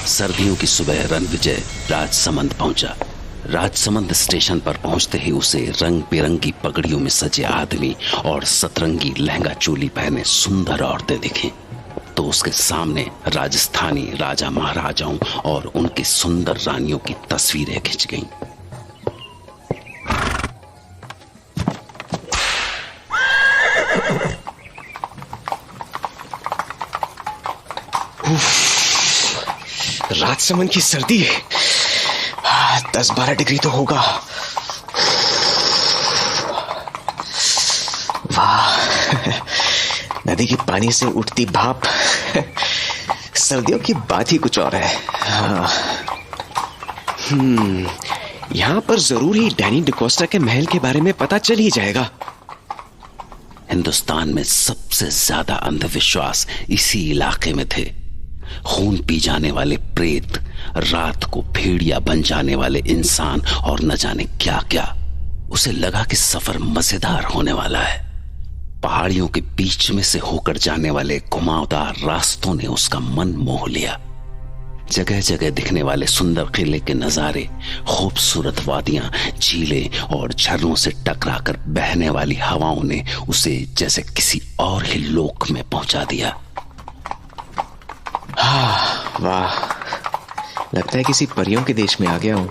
सर्दियों की सुबह रणविजय राजसमंद पहुंचा। राजसमंद स्टेशन पर पहुंचते ही उसे रंग बिरंगी पगड़ियों में सजे आदमी और सतरंगी लहंगा चोली पहने सुंदर औरतें दिखी। तो उसके सामने राजस्थानी राजा महाराजाओं और उनकी सुंदर रानियों की तस्वीरें खिंच गईं। राजसमंद की सर्दी 10-12 डिग्री तो होगा। वाह, नदी के पानी से उठती भाप सर्दियों की बात ही कुछ और है। यहाँ पर जरूर ही डैनी डिकोस्टा के महल के बारे में पता चल ही जाएगा। हिंदुस्तान में सबसे ज्यादा अंधविश्वास इसी इलाके में थे। खून पी जाने वाले प्रेत, रात को भेड़िया बन जाने वाले इंसान और न जाने क्या क्या। उसे लगा कि सफर मजेदार होने वाला है। पहाड़ियों के बीच में से होकर जाने वाले घुमावदार रास्तों ने उसका मन मोह लिया। जगह जगह दिखने वाले सुंदर किले के नजारे, खूबसूरत वादियां, झीलें और झरनों से टकराकर बहने वाली हवाओं ने उसे जैसे किसी और ही लोक में पहुंचा दिया। वाह, लगता है किसी परियों के देश में आ गया हूं।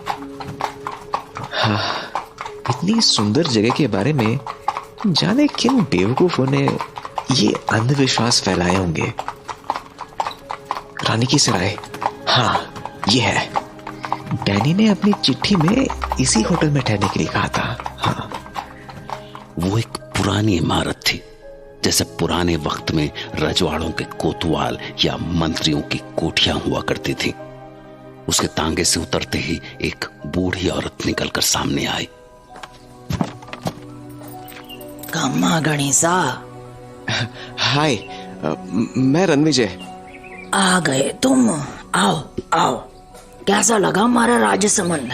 इतनी सुंदर जगह के बारे में जाने किन बेवकूफों ने ये अंधविश्वास फैलाए होंगे। रानी की सराय, हाँ ये है। डैनी ने अपनी चिट्ठी में इसी होटल में ठहरने के लिए कहा था। हाँ, वो एक पुरानी इमारत थी, जैसे पुराने वक्त में रजवाड़ों के कोतवाल या मंत्रियों की कोठियां हुआ करती थी। उसके तांगे से उतरते ही एक बूढ़ी औरत निकलकर सामने आई। कम्मा गणेशा। हाय, मैं रणविजय। आ गए तुम? आओ आओ। कैसा लगा हमारा राजसमंद?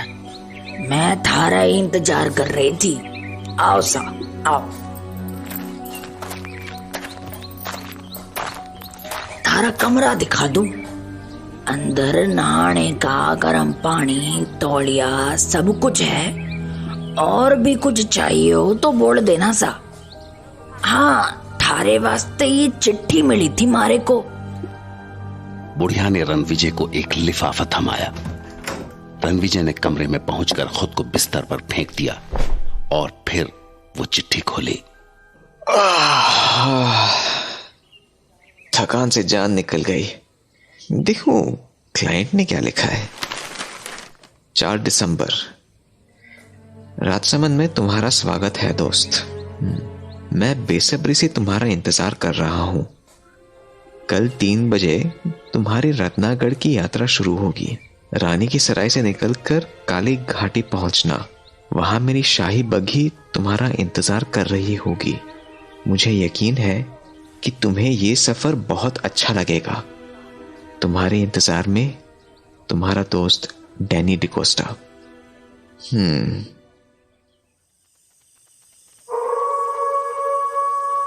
मैं थारा ही इंतजार कर रही थी। आओ सा, आओ। थारा कमरा दिखा दूं? अंदर नहाने का गर्म पानी, तौलिया, सब कुछ है। और भी कुछ चाहिए हो तो बोल देना सा। हाँ, थारे वास्ते ये चिट्ठी मिली थी मारे को। बुढ़िया ने रणविजय को एक लिफाफा थमाया। रणविजय ने कमरे में पहुंचकर खुद को बिस्तर पर फेंक दिया और फिर वो चिट्ठी खोली। थकान से जान निकल गई। देखो क्लाइंट ने क्या लिखा है। 4 दिसंबर। राजसमंद में तुम्हारा स्वागत है दोस्त। मैं बेसब्री से तुम्हारा इंतजार कर रहा हूं। कल 3 बजे तुम्हारी रत्नागढ़ की यात्रा शुरू होगी। रानी की सराय से निकलकर काली घाटी पहुंचना। वहां मेरी शाही बग्घी तुम्हारा इंतजार कर रही होगी। मुझे यकीन है कि तुम्हें यह सफर बहुत अच्छा लगेगा। तुम्हारे इंतजार में तुम्हारा दोस्त डैनी डिकोस्टा।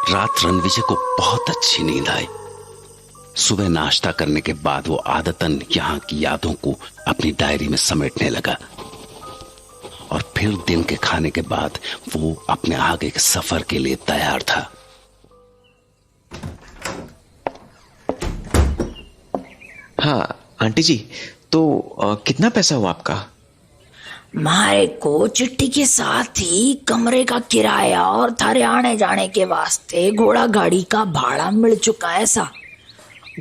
रात रणविजय को बहुत अच्छी नींद आई। सुबह नाश्ता करने के बाद वो आदतन यहाँ की यादों को अपनी डायरी में समेटने लगा और फिर दिन के खाने के बाद वो अपने आगे के सफर के लिए तैयार था। हाँ आंटी जी, तो कितना पैसा हुआ आपका? मारे को चिट्ठी के साथ ही कमरे का किराया और थारे आने जाने के वास्ते घोड़ा गाड़ी का भाड़ा मिल चुका है सा।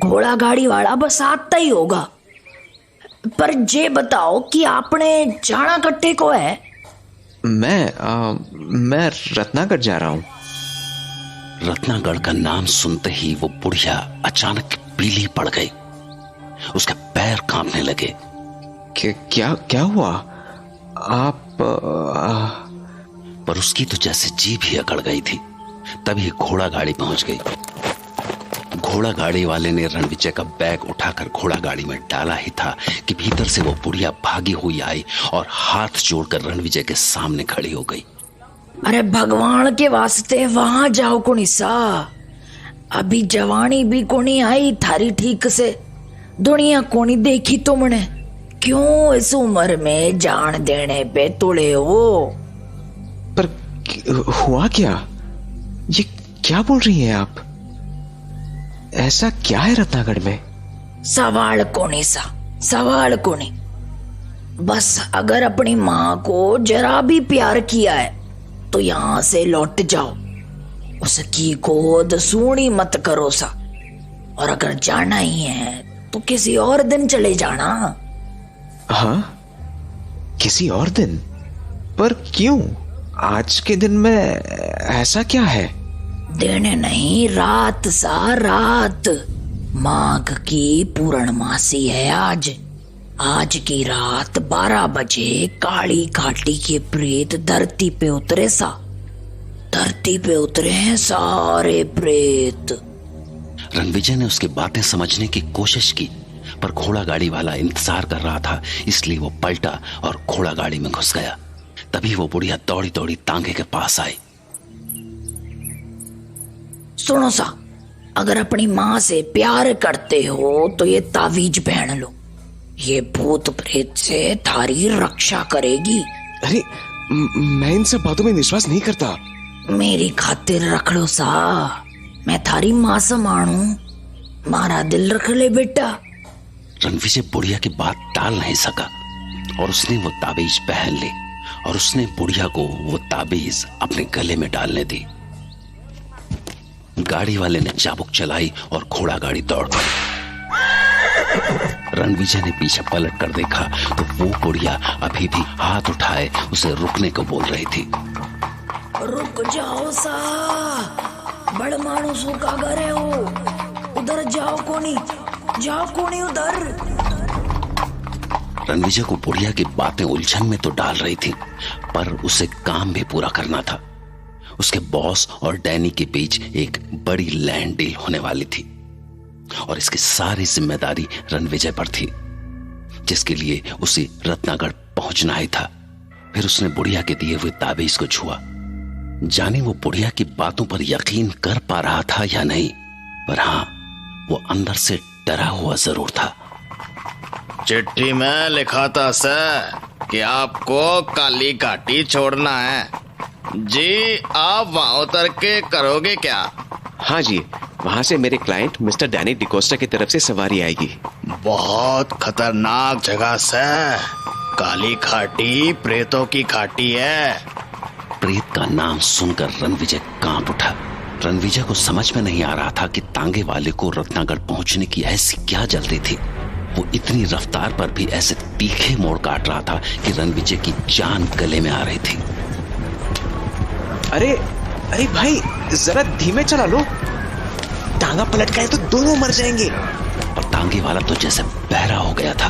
घोड़ा गाड़ी वाला बस आता ही होगा। पर जे बताओ कि आपने जाना कट्टे को है? मैं रत्नागढ़ जा रहा हूँ। रत्नागढ़ का नाम सुनते ही वो बुढ़िया अचानक पीली पड़ गई। उसके पैर कांपने लगे। क्या हुआ? आप पर उसकी तो जैसे जीभ ही अकड़ गई थी। तभी घोड़ा गाड़ी पहुंच गई। घोड़ा गाड़ी वाले ने रणविजय का बैग उठाकर घोड़ा गाड़ी में डाला ही था कि भीतर से वो बुढ़िया भागी हुई आई और हाथ जोड़कर रणविजय के सामने खड़ी हो गई। अरे भगवान के वास्ते वहां जाओ कुनिसा। अभी जवानी भी कोनी आई थारी ठीक से। दुनिया कोनी देखी तुमने, क्यों इस उम्र में जान देने पे तुले हो? पर हुआ क्या? ये क्या बोल रही हैं आप? ऐसा क्या है रत्नागढ़ में? सवाल कोनी सा, सवाल कोनी। बस अगर अपनी माँ को जरा भी प्यार किया है तो यहाँ से लौट जाओ, उसकी गोद सूनी मत करो सा। और अगर जाना ही है तो किसी और दिन चले जाना। हाँ, किसी और दिन? पर क्यों? आज के दिन में ऐसा क्या है? दिन नहीं, रात सा, रात। माघ की पूर्णमासी है आज। आज की रात 12 बजे काली घाटी के प्रेत धरती पे उतरे सा। धरती पे उतरे हैं सारे प्रेत। रणविजय ने उसकी बातें समझने की कोशिश की, पर घोड़ा गाड़ी वाला इंतजार कर रहा था, इसलिए वो पलटा और घोड़ा गाड़ी में घुस गया। तभी वो बुढ़िया दौड़ी दौड़ी तांगे के पास आई। सुनो सा, अगर अपनी माँ से प्यार करते हो तो ये तावीज पहन लो, ये भूत प्रेत से थारी रक्षा करेगी। अरे मैं इन सब बातों में विश्वास नहीं करता। मेरी खातिर रख लो सा, मैं थारी माँ समानू, मारा दिल रख ले बेटा। रणविजय बुढ़िया की बात टाल नहीं सका और उसने वो ताबीज पहन ली और उसने बुढ़िया को वो ताबीज अपने गले में डालने दी। गाड़ी वाले ने चाबुक चलाई और घोड़ा गाड़ी दौड़ गई। रणविजय ने पीछे पलट कर देखा तो वो बुढ़िया अभी भी हाथ उठाए उसे रुकने को बोल रही थी। रुक जाओ सा, बड़ मानुसों का घर है वो, उधर जाओ कोनी उधर। रणविजय को बुढ़िया की बातें उलझन में तो डाल रही थी, पर उसे काम भी पूरा करना था। उसके बॉस और डैनी के बीच एक बड़ी लैंड डील होने वाली थी और इसकी सारी जिम्मेदारी रणविजय पर थी, जिसके लिए उसे रत्नागढ़ पहुंचना ही था। फिर उसने बुढ़िया के दिए हुए ताबीज को छुआ। जाने वो बुढ़िया की बातों पर यकीन कर पा रहा था या नहीं, पर हाँ, वो अंदर से डरा हुआ जरूर था। चिट्ठी में लिखा था सर कि आपको काली घाटी छोड़ना है जी। आप वहां उतर के करोगे क्या? हाँ जी, वहाँ से मेरे क्लाइंट मिस्टर डैनी डिकोस्टा की तरफ से सवारी आएगी। बहुत खतरनाक जगह सर, काली घाटी प्रेतों की घाटी है। प्रेत का नाम सुनकर रणविजय कांप उठा। रणविजय को समझ में नहीं आ रहा था कि तांगे वाले को रत्नागढ़ पहुंचने की ऐसी क्या जल्दी थी। वो इतनी रफ्तार पर भी ऐसे तीखे मोड़ काट रहा था कि रणविजय की जान गले में आ रही थी। अरे भाई, जरा धीमे चला लो, टांगा पलट गए तो दोनों मर जाएंगे। और तांगे वाला तो जैसे बहरा हो गया था।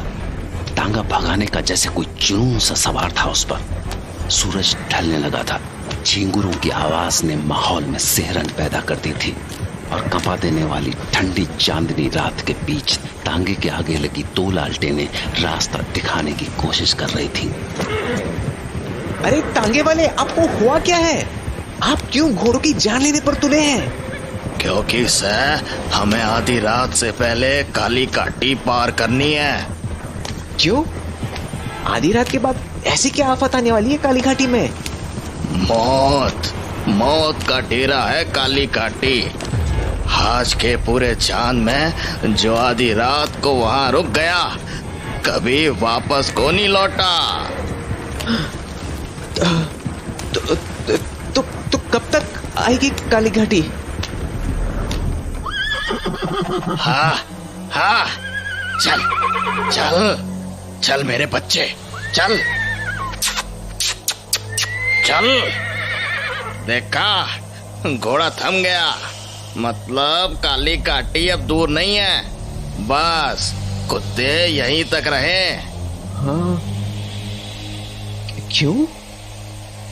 तांगा भगाने का जैसे कोई जुनून सा सवार था उस पर। सूरज ढलने लगा था। झींगुरों की आवाज ने माहौल में सिहरन पैदा कर दी थी और कंपा देने वाली ठंडी चांदनी रात के बीच तांगे के आगे लगी 2 लालटेनें रास्ता दिखाने की कोशिश कर रही थी। अरे तांगे वाले, आपको हुआ क्या है? आप क्यों घोड़ों की जान लेने पर तुले हैं? क्योंकि सर, हमें आधी रात से पहले काली घाटी पार करनी है। क्यों? आधी रात के बाद ऐसी क्या आफत आने वाली है काली घाटी में? मौत का डेरा है काली घाटी। आज के पूरे चांद में जो आधी रात को वहां रुक गया, कभी वापस को नहीं लौटा। तो कब तक आएगी काली घाटी? हाँ, चल मेरे बच्चे, चल। देखा, घोड़ा थम गया, मतलब काली घाटी अब दूर नहीं है। बस कुत्ते यहीं तक रहे। हाँ, क्यों?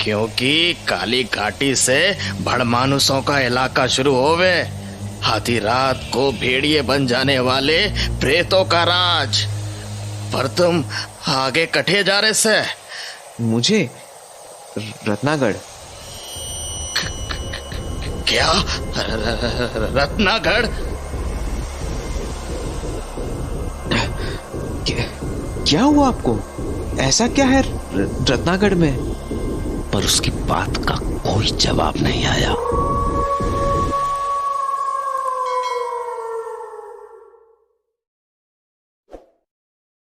क्योंकि काली घाटी से भड़मानुसों का इलाका शुरू होवे। आधी रात को भेड़िए बन जाने वाले प्रेतों का राज। पर तुम आगे कटे जा रहे से। मुझे रत्नागढ़। क्या? रत्नागढ़? क्या हुआ आपको? ऐसा क्या है रत्नागढ़ में? पर उसकी बात का कोई जवाब नहीं आया।